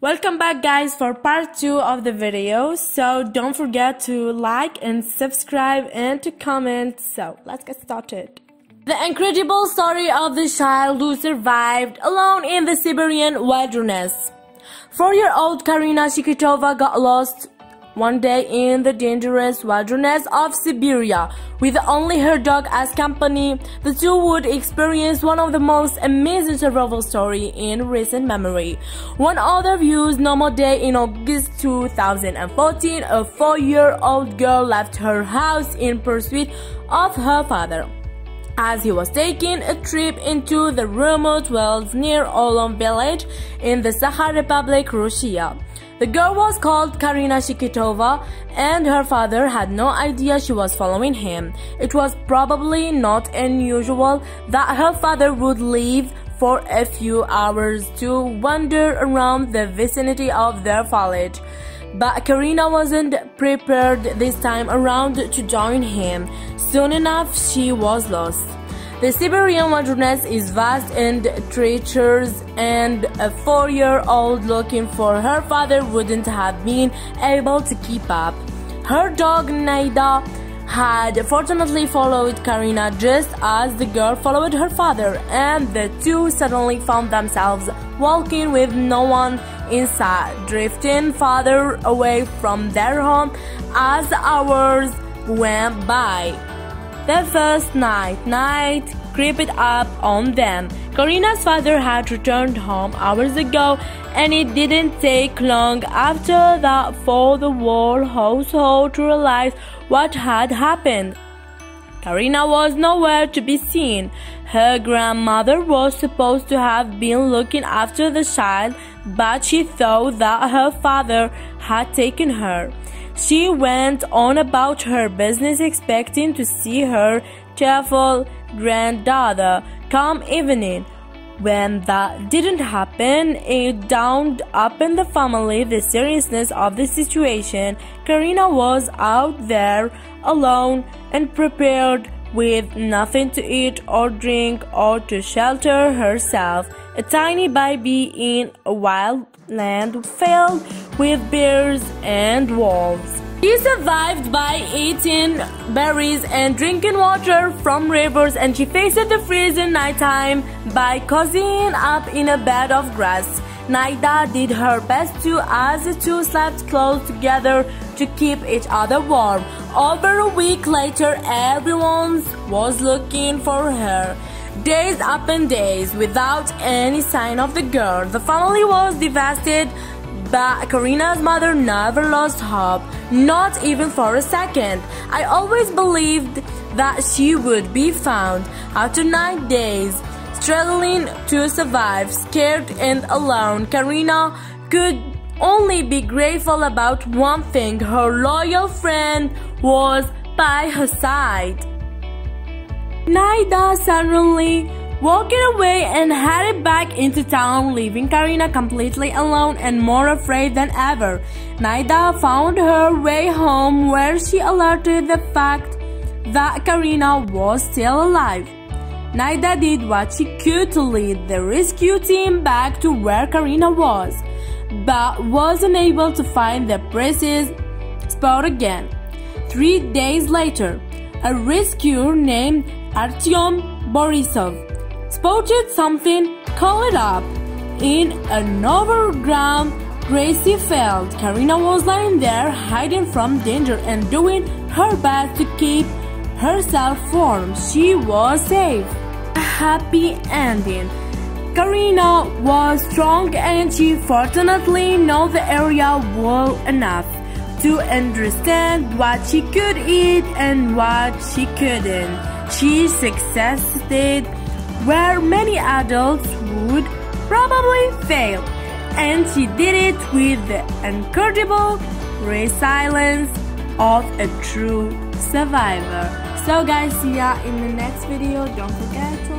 Welcome back guys for part 2 of the video. So don't forget to like and subscribe and to comment. So let's get started. The incredible story of the child who survived alone in the Siberian wilderness. 4-year-old Karina Shikitova got lost one day in the dangerous wilderness of Siberia. With only her dog as company, the two would experience one of the most amazing survival stories in recent memory. One other view's normal day in August 2014, a 4-year-old girl left her house in pursuit of her father, as he was taking a trip into the remote wilds near Olom village in the Sakha Republic, Russia. The girl was called Karina Shikitova, and her father had no idea she was following him. It was probably not unusual that her father would leave for a few hours to wander around the vicinity of their village. But Karina wasn't prepared this time around to join him. Soon enough, she was lost. The Siberian wilderness is vast and treacherous, and a 4-year-old looking for her father wouldn't have been able to keep up. Her dog Naida had fortunately followed Karina just as the girl followed her father, and the two suddenly found themselves walking with no one inside, drifting farther away from their home as hours went by. The first night creeped up on them. Karina's father had returned home hours ago, and it didn't take long after that for the whole household to realize what had happened. Karina was nowhere to be seen. Her grandmother was supposed to have been looking after the child, but she thought that her father had taken her. She went on about her business, expecting to see her cheerful granddaughter come evening. When that didn't happen, it dawned upon the family the seriousness of the situation. Karina was out there alone and prepared, with nothing to eat or drink or to shelter herself. A tiny baby in a wild land filled with bears and wolves. She survived by eating berries and drinking water from rivers, and she faced the freezing nighttime by cozying up in a bed of grass. Naida did her best too, as the two slept close together to keep each other warm. Over a week later, everyone was looking for her. Days upon days without any sign of the girl. The family was devastated, but Karina's mother never lost hope, not even for a second. I always believed that she would be found. After 9 days, struggling to survive, scared and alone, Karina could only be grateful about one thing: her loyal friend was by her side. Naida suddenly walked away and headed back into town, leaving Karina completely alone and more afraid than ever. Naida found her way home, where she alerted the fact that Karina was still alive. Naida did what she could to lead the rescue team back to where Karina was, but was unable to find the precious spot again. 3 days later, a rescuer named Artyom Borisov spotted something coiled up in an overgrown grassy field. Karina was lying there, hiding from danger and doing her best to keep herself warm. She was safe. A happy ending. Karina was strong, and she fortunately knew the area well enough to understand what she could eat and what she couldn't. She succeeded where many adults would probably fail, and she did it with the incredible resilience of a true survivor. So guys, see ya in the next video. Don't forget to